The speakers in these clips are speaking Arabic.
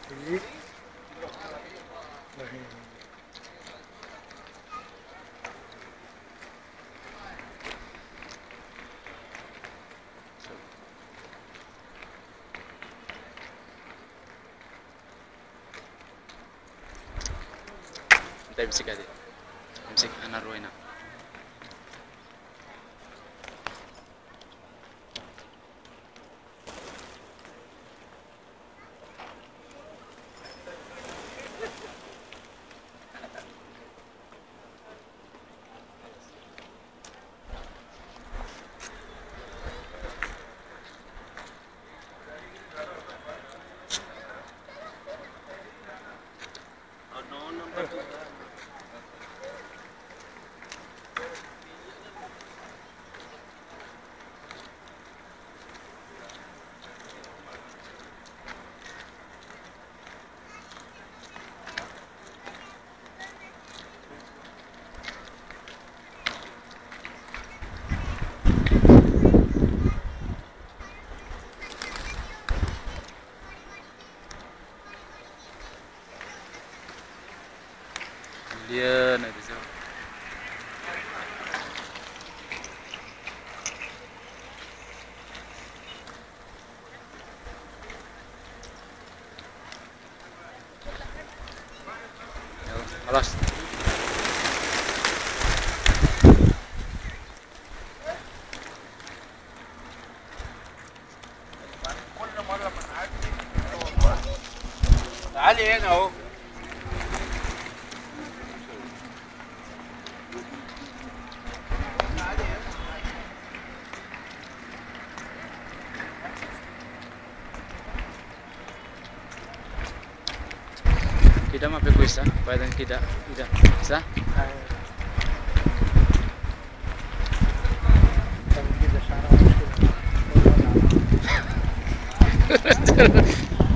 Sì. انت امسك هذه، امسك انا الروينه. مليانه هذه زعما. يلا خلاص. كل مرة بنعدي. تعالي هنا اهو. Kita mah peguisa, badan tidak sah. كده شعرها مشكلة.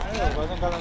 ايوه وبعدين قال